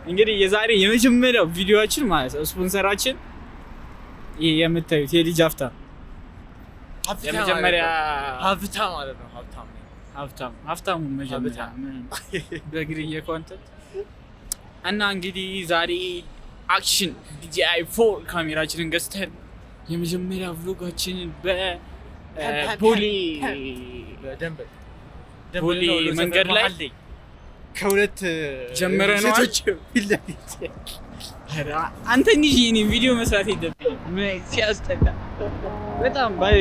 እንግዲህ የዛሬ የመጀመሪያው ቪዲዮአችን ማለት ነው ስፖንሰራችን ይሄ የምታዩት የልጅ ሀብታም የመጀመሪያ ሀብታም ማለት ነው። ሀብታሙ መጀመሪያ በግሪዬ ኮንተንት እና እንግዲህ ዛሬ አክሽን DJI 4 ካሜራችንን ገዝተን የመጀመሪያ ቭሎጋችንን በቦሌ መንገድ ላይ ከሁለት ጀመረናል። አንተ እንጂ እኔ ቪዲዮ መስራት የለብኝም ሲያስጠላ በጣም ባይ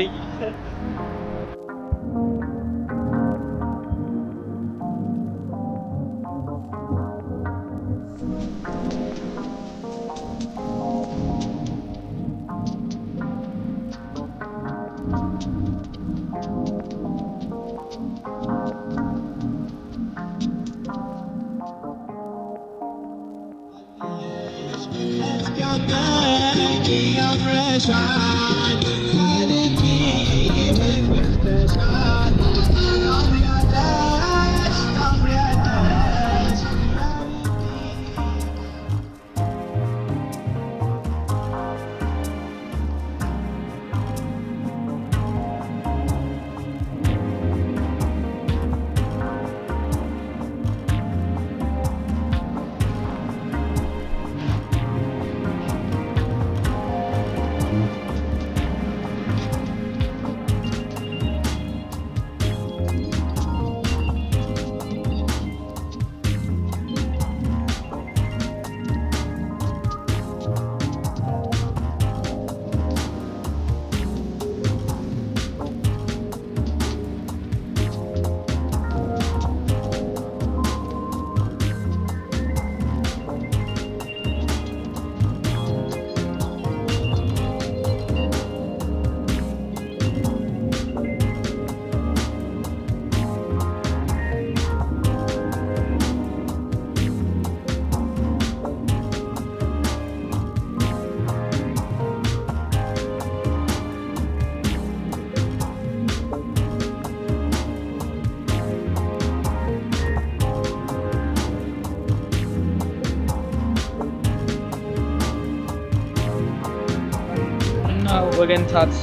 ወገን ታት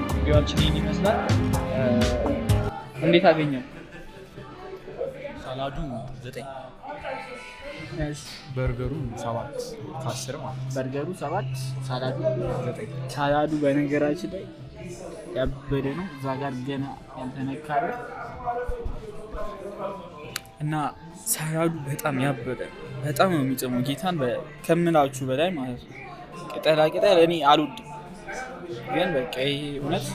ቪዲዮአችን ይመስላል። እንዴት አገኘው? ሳላዱ 9 በርገሩ 7 ከ10 ማለት በርገሩ 7 ሳላዱ 9 ሳላዱ በነገራችን ላይ ያበደ ነው። እዛ ጋር ገና ያልተነካረ እና ሳላዱ በጣም ያበደ በጣም ነው የሚጥመው ጌታን ከምላችሁ በላይ ማለት ነው። ቅጠላ ቅጠል እኔ አልወድም ግን በቃ ይሄ እውነት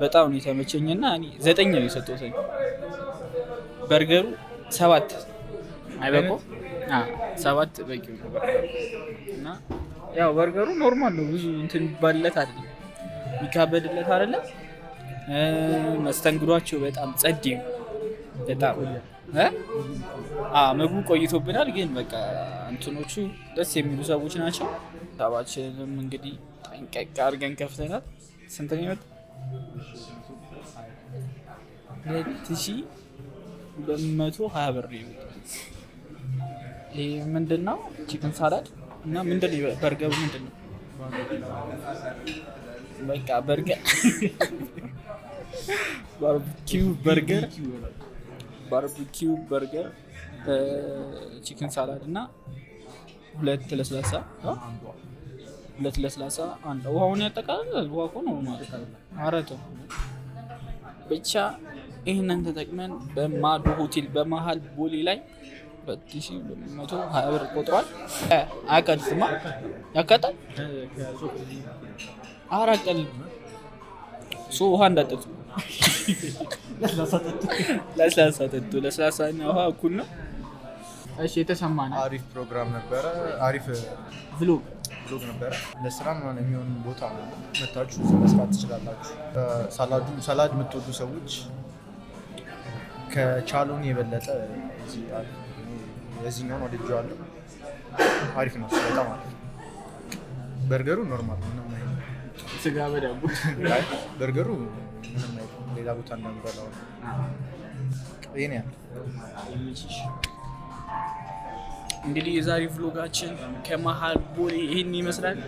በጣም ነው የተመቸኝና እኔ 9 ነው የሰጠሁት። በርገሩ 7 አይበቃም? 7 በቂው ነው። እና ያው በርገሩ ኖርማል ነው፣ ብዙ እንትን ይባልለት አይደለም፣ የሚካበድለት አይደለም። መስተንግዷቸው በጣም ጸዴ ነው። በጣም ምግቡ ቆይቶብናል፣ ግን በቃ እንትኖቹ ደስ የሚሉ ሰዎች ናቸው። ታባችንም እንግዲህ ጠንቀቅ አድርገን ከፍተናል። ስንት ነው ይመጣ? 2220 ብር ይመጣ። ይሄ ምንድነው? ቺክን ሳላድ እና ምንድነው በርገሩ ምንድነው? በቃ በርገር ባርቢኪው በርገር ቺክን ሳላድ እና ሁለት ለስላሳ አንድ ውሃውን ያጠቃልላል። ውሃ እኮ ነው ማለት አረቶ ብቻ ይሄንን ተጠቅመን በማዶ ሆቴል በመሃል ቦሌ ላይ 2220 ብር ቆጥሯል። አቀልጥማ ያካጣል አራቀል ውሃ እንዳጠጡ ለስላሳና ውሃ እኩል ነው። እሺ የተሰማን አሪፍ ፕሮግራም ነበረ። አሪፍ ቭሎግ ነበረ። ለስራ ምናምን የሚሆን ቦታ ነው። መታችሁ መስራት ትችላላችሁ። ሳላድ የምትወዱ ሰዎች ከቻሎን የበለጠ የዚህኛውን ወድጄዋለሁ። አሪፍ ነው በጣም አሪፍ። በርገሩ ኖርማል ምንም አይነት ስጋ በዳቦ በርገሩ ምንም አይነት ሌላ ቦታ እንደምበላው ይሄን ያህል እንግዲህ የዛሬ ቭሎጋችን ከመሀል ቦሌ ይሄን ይመስላል።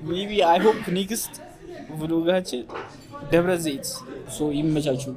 ሜቢ አይ ሆፕ ኔክስት ቭሎጋችን ደብረ ዘይት ይመቻችሁ።